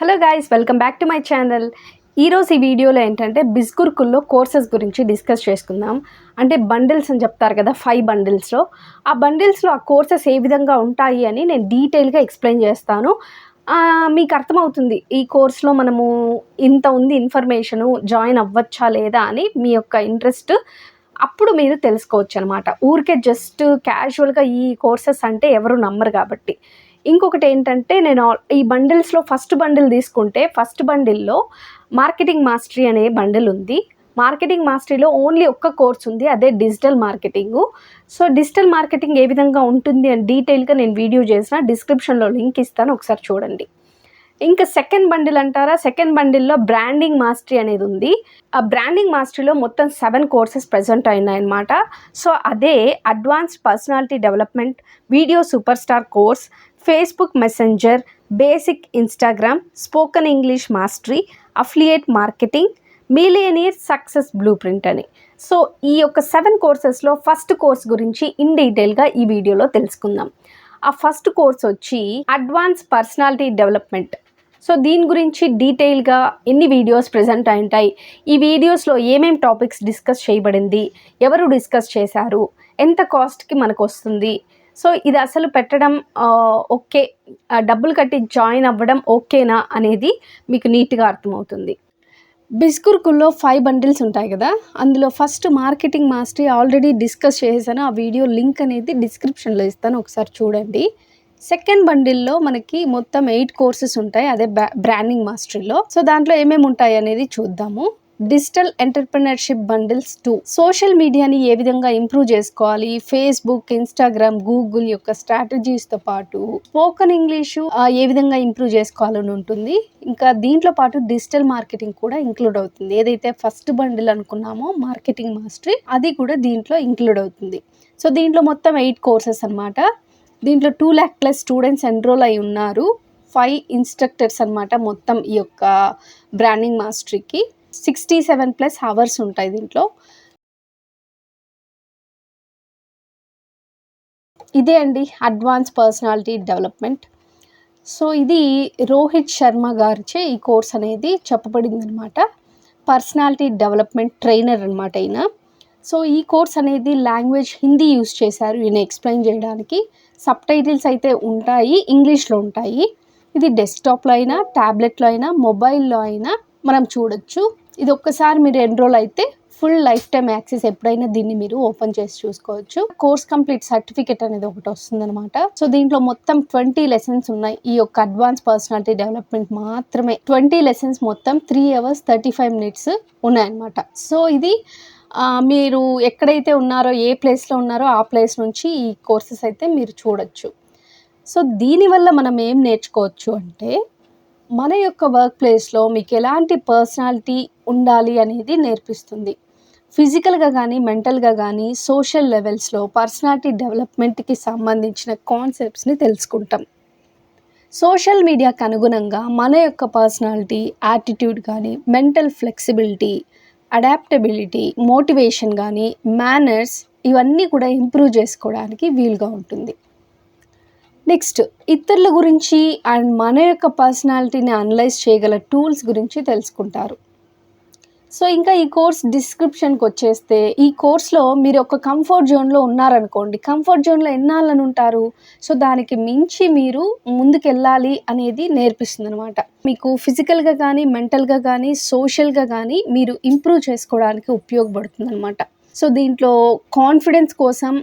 Hello guys, welcome back to my channel. ఈరోజు ఈ వీడియోలో ఏంటంటే బిస్గురుకుల్లో కోర్సెస్ గురించి డిస్కస్ చేసుకుందాం. అంటే బండిల్స్ అని చెప్తారు కదా, 5 బండిల్స్లో ఆ బండిల్స్లో ఆ కోర్సెస్ ఏ విధంగా ఉంటాయి అని నేను డీటెయిల్గా ఎక్స్ప్లెయిన్ చేస్తాను. మీకు అర్థమవుతుంది ఈ కోర్స్లో మనము ఇంత ఉంది ఇన్ఫర్మేషను, జాయిన్ అవ్వచ్చా లేదా అని మీ యొక్క ఇంట్రెస్ట్ అప్పుడు మీరు తెలుసుకోవచ్చు అనమాట. ఊరికే జస్ట్ క్యాజువల్గా ఈ కోర్సెస్ అంటే ఎవరు నమ్మరు కాబట్టి. ఇంకొకటి ఏంటంటే నేను ఈ బండిల్స్లో ఫస్ట్ బండిల్ తీసుకుంటే ఫస్ట్ బండిల్లో మార్కెటింగ్ మాస్టరీ అనే బండిల్ ఉంది. మార్కెటింగ్ మాస్టరీలో ఓన్లీ ఒక్క కోర్స్ ఉంది, అదే digital marketing. So digital marketing ఏ విధంగా ఉంటుంది అని డీటెయిల్గా నేను వీడియో చేసిన, డిస్క్రిప్షన్లో లింక్ ఇస్తాను, ఒకసారి చూడండి. ఇంకా సెకండ్ బండిల్ అంటారా, సెకండ్ బండిల్లో బ్రాండింగ్ మాస్టరీ అనేది ఉంది. ఆ బ్రాండింగ్ మాస్టరీలో మొత్తం 7 కోర్సెస్ ప్రజెంట్ అయినాయన్నమాట. సో అదే advanced personality development, video super star course, Facebook messenger, basic Instagram, spoken English mastery, affiliate marketing, millionaire success blue print అని. సో ఈ యొక్క 7 కోర్సెస్లో ఫస్ట్ కోర్స్ గురించి ఇన్ డీటెయిల్గా ఈ వీడియోలో తెలుసుకుందాం. ఆ ఫస్ట్ కోర్స్ వచ్చి అడ్వాన్స్ పర్సనాలిటీ డెవలప్మెంట్. సో దీని గురించి డీటెయిల్గా ఎన్ని వీడియోస్ ప్రజెంట్ అయింటాయి, ఈ వీడియోస్లో ఏమేమి టాపిక్స్ డిస్కస్ చేయబడింది, ఎవరు డిస్కస్ చేశారు, ఎంత కాస్ట్కి మనకు వస్తుంది, సో ఇది అసలు పెట్టడం ఓకే, డబ్బులు కట్టి జాయిన్ అవ్వడం ఓకేనా అనేది మీకు నీట్గా అర్థమవుతుంది. బిస్గురుకుల్లో 5 బండిల్స్ ఉంటాయి కదా, అందులో first marketing mastery already discuss చేశాను, ఆ వీడియో లింక్ అనేది డిస్క్రిప్షన్లో ఇస్తాను, ఒకసారి చూడండి. సెకండ్ బండిల్లో మనకి మొత్తం 8 కోర్సెస్ ఉంటాయి, అదే బ్రాండింగ్ మాస్టరీలో. సో దాంట్లో ఏమేమి ఉంటాయి అనేది చూద్దాము. డిజిటల్ ఎంటర్ప్రినర్షిప్ బండిల్స్ 2, సోషల్ మీడియాని ఏ విధంగా ఇంప్రూవ్ చేసుకోవాలి, ఫేస్బుక్, ఇన్స్టాగ్రామ్, గూగుల్ యొక్క స్ట్రాటజీస్తో పాటు స్పోకెన్ ఇంగ్లీషు ఏ విధంగా ఇంప్రూవ్ చేసుకోవాలని ఉంటుంది. ఇంకా దీంట్లో పాటు డిజిటల్ మార్కెటింగ్ కూడా ఇంక్లూడ్ అవుతుంది. ఏదైతే ఫస్ట్ బండిల్ అనుకున్నామో మార్కెటింగ్ మాస్టరీ, అది కూడా దీంట్లో ఇంక్లూడ్ అవుతుంది. సో దీంట్లో మొత్తం 8 కోర్సెస్ అనమాట. దీంట్లో 2 lakh+ స్టూడెంట్స్ ఎన్రోల్ అయి ఉన్నారు. 5 ఇన్స్ట్రక్టర్స్ అనమాట మొత్తం ఈ యొక్క బ్రాండింగ్ మాస్టరీకి. 67+ అవర్స్ ఉంటాయి దీంట్లో. ఇదే అండి అడ్వాన్స్ పర్సనాలిటీ డెవలప్మెంట్. సో ఇది రోహిత్ శర్మ గారిచే ఈ కోర్స్ అనేది చెప్పబడింది అనమాట. పర్సనాలిటీ డెవలప్మెంట్ ట్రైనర్ అనమాట ఈయన. సో ఈ కోర్స్ అనేది లాంగ్వేజ్ హిందీ యూజ్ చేశారు ఈయన ఎక్స్ప్లెయిన్ చేయడానికి. సబ్ టైటిల్స్ అయితే ఉంటాయి, ఇంగ్లీష్లో ఉంటాయి. ఇది డెస్క్టాప్లో అయినా, ట్యాబ్లెట్లో అయినా, మొబైల్లో అయినా మనం చూడొచ్చు. ఇది ఒక్కసారి మీరు ఎన్రోల్ అయితే ఫుల్ లైఫ్ టైం యాక్సెస్, ఎప్పుడైనా దీన్ని మీరు ఓపెన్ చేసి చూసుకోవచ్చు. కోర్స్ కంప్లీట్ సర్టిఫికేట్ అనేది ఒకటి వస్తుంది అనమాట. సో దీంట్లో మొత్తం 20 లెసన్స్ ఉన్నాయి. ఈ యొక్క అడ్వాన్స్ పర్సనాలిటీ డెవలప్మెంట్ మాత్రమే 20 లెసన్స్, మొత్తం 3 hours 35 minutes ఉన్నాయన్నమాట. సో ఇది మీరు ఎక్కడైతే ఉన్నారో, ఏ ప్లేస్లో ఉన్నారో ఆ ప్లేస్ నుంచి ఈ కోర్సెస్ అయితే మీరు చూడొచ్చు. సో దీనివల్ల మనం ఏం నేర్చుకోవచ్చు అంటే, మన యొక్క వర్క్ ప్లేస్లో మీకు ఎలాంటి పర్సనాలిటీ ఉండాలి అనేది నేర్పిస్తుంది. ఫిజికల్గా కానీ, మెంటల్గా కానీ, సోషల్ లెవెల్స్లో పర్సనాలిటీ డెవలప్మెంట్కి సంబంధించిన కాన్సెప్ట్స్ని తెలుసుకుంటాం. సోషల్ మీడియాకు అనుగుణంగా మన యొక్క పర్సనాలిటీ, యాటిట్యూడ్ కానీ, మెంటల్ ఫ్లెక్సిబిలిటీ, అడాప్టబిలిటీ, మోటివేషన్ కానీ, మేనర్స్, ఇవన్నీ కూడా ఇంప్రూవ్ చేసుకోవడానికి వీలుగా ఉంటుంది. నెక్స్ట్, ఇతరుల గురించి అండ్ మన యొక్క పర్సనాలిటీని అనలైజ్ చేయగల టూల్స్ గురించి తెలుసుకుంటారు. సో ఇంకా ఈ కోర్స్ డిస్క్రిప్షన్కి వచ్చేస్తే, ఈ కోర్స్లో మీరు ఒక కంఫర్ట్ జోన్లో ఉన్నారనుకోండి, కంఫర్ట్ జోన్లో ఎన్నాళ్ళని ఉంటారు, సో దానికి మించి మీరు ముందుకెళ్ళాలి అనేది నేర్పిస్తుంది అనమాట. మీకు ఫిజికల్గా కానీ, మెంటల్గా కానీ, సోషల్గా కానీ మీరు ఇంప్రూవ్ చేసుకోవడానికి ఉపయోగపడుతుంది అనమాట. సో దీంట్లో కాన్ఫిడెన్స్ కోసం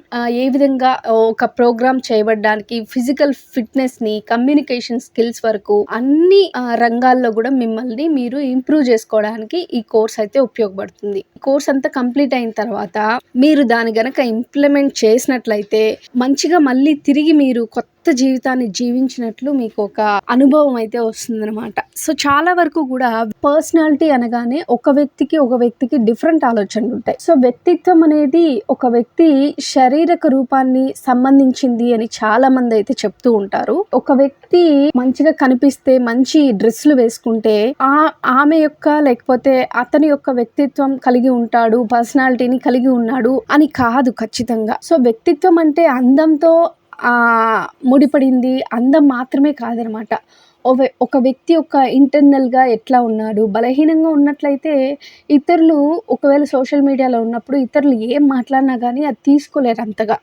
ఏ విధంగా ఒక ప్రోగ్రామ్ చేయబడడానికి, ఫిజికల్ ఫిట్నెస్ని, కమ్యూనికేషన్ స్కిల్స్ వరకు అన్ని రంగాల్లో కూడా మిమ్మల్ని మీరు ఇంప్రూవ్ చేసుకోవడానికి ఈ కోర్స్ అయితే ఉపయోగపడుతుంది. ఈ కోర్స్ అంతా కంప్లీట్ అయిన తర్వాత మీరు దాని గనక ఇంప్లిమెంట్ చేసినట్లయితే మంచిగా మళ్ళీ తిరిగి మీరు కొత్త జీవితాన్ని జీవించినట్లు మీకు ఒక అనుభవం అయితే వస్తుందన్నమాట. సో చాలా వరకు కూడా పర్సనాలిటీ అనగానే ఒక వ్యక్తికి డిఫరెంట్ ఆలోచనలు ఉంటాయి. సో వ్యక్తిత్వం అనేది ఒక వ్యక్తి శారీరక రూపాన్ని సంబంధించింది అని చాలా మంది అయితే చెప్తూ ఉంటారు. ఒక వ్యక్తి మంచిగా కనిపిస్తే, మంచి డ్రెస్సులు వేసుకుంటే ఆమె యొక్క లేకపోతే అతని యొక్క వ్యక్తిత్వం కలిగి ఉంటాడు, పర్సనాలిటీని కలిగి ఉన్నాడు అని కాదు ఖచ్చితంగా. సో వ్యక్తిత్వం అంటే అందంతో ముడిపడింది, అందం మాత్రమే కాదనమాట. ఒక వ్యక్తి యొక్క ఇంటర్నల్‌గా ఎట్లా ఉన్నాడు, బలహీనంగా ఉన్నట్లయితే ఇతరులు ఒకవేళ సోషల్ మీడియాలో ఉన్నప్పుడు ఇతరులు ఏం మాట్లాడినా గానీ అది తీసుకోలేరు అంతగా.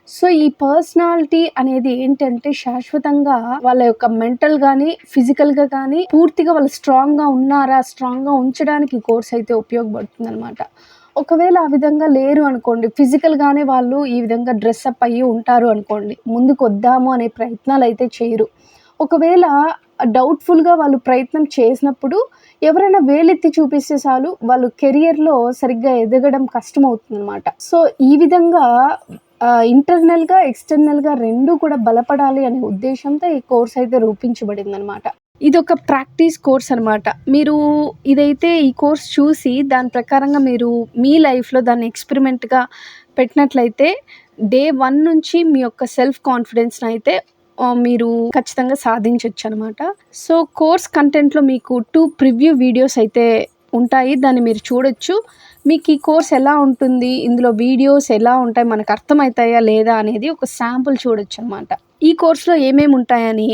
సో, ఈ పర్సనాలిటీ అనేది ఏంటంటే శాశ్వతంగా వాళ్ళ యొక్క మెంటల్ గానీ, ఫిజికల్‌గా గానీ పూర్తిగా వాళ్ళు స్ట్రాంగ్‌గా ఉన్నారా, స్ట్రాంగ్‌గా ఉంచడానికి ఈ కోర్స్ అయితే ఉపయోగపడుతుందనమాట. ఒకవేళ ఆ విధంగా లేరు అనుకోండి, ఫిజికల్‌గానే వాళ్ళు ఈ విధంగా డ్రెసప్ అయ్యి ఉంటారు అనుకోండి, ముందుకొద్దాము అనే ప్రయత్నాలైతే చేయరు. ఒకవేళ డౌట్‌ఫుల్‌గా వాళ్ళు ప్రయత్నం చేసినప్పుడు ఎవరైనా వేలెత్తి చూపిస్తే చాలు వాళ్ళు కెరియర్‌లో సరిగ్గా ఎదగడం కష్టమవుతుందనమాట. సో, ఈ విధంగా ఇంటర్నల్‌గా, ఎక్స్‌టర్నల్‌గా 2 కూడా బలపడాలి అనే ఉద్దేశ్యంతో ఈ కోర్స్ అయితే రూపించబడిందనమాట. ఇదొక ప్రాక్టీస్ కోర్స్ అనమాట. మీరు ఇదైతే ఈ కోర్స్ చూసి దాని ప్రకారంగా మీరు మీ లైఫ్‌లో దాన్ని ఎక్స్‌పెరిమెంట్‌గా పెట్టినట్లయితే డే 1 నుంచి మీ యొక్క సెల్ఫ్ కాన్ఫిడెన్స్‌నయితే మీరు ఖచ్చితంగా సాధించొచ్చనమాట. సో, కోర్స్ కంటెంట్‌లో మీకు 2 ప్రివ్యూ వీడియోస్ అయితే ఉంటాయి. దాన్ని మీరు చూడొచ్చు. మీకు ఈ కోర్స్ ఎలా ఉంటుంది, ఇందులో వీడియోస్ ఎలా ఉంటాయి, మనకు అర్థమవుతాయా లేదా అనేది ఒక శాంపుల్ చూడొచ్చనమాట. ఈ కోర్స్‌లో ఏమేమి ఉంటాయని,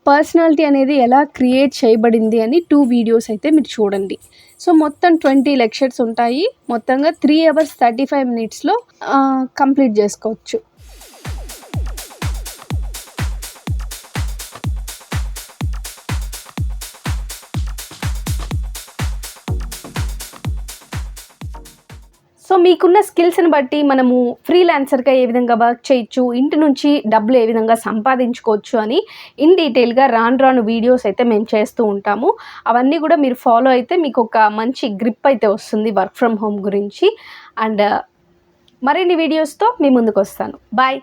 పర్సనాలిటీ అనేది ఎలా క్రియేట్ చేయబడింది అని 2 వీడియోస్ అయితే మీరు చూడండి. సో, మొత్తం 20 లెక్చర్స్ ఉంటాయి. మొత్తంగా 3 అవర్స్ 35 మినిట్స్‌లో కంప్లీట్ చేసుకోవచ్చు. సో, మీకున్న స్కిల్స్‌ని బట్టి మనము ఫ్రీలాన్సర్‌గా ఏ విధంగా వర్క్ చేయొచ్చు, ఇంటి నుంచి డబ్బులు ఏ విధంగా సంపాదించుకోవచ్చు అని ఇన్ డీటెయిల్‌గా రాను రాను వీడియోస్ అయితే మేము చేస్తూ ఉంటాము. అవన్నీ కూడా మీరు ఫాలో అయితే మీకొక మంచి గ్రిప్ అయితే వస్తుంది వర్క్ ఫ్రమ్ హోమ్ గురించి. అండ్ మరిన్ని వీడియోస్‌తో మీ ముందుకొస్తాను. బాయ్.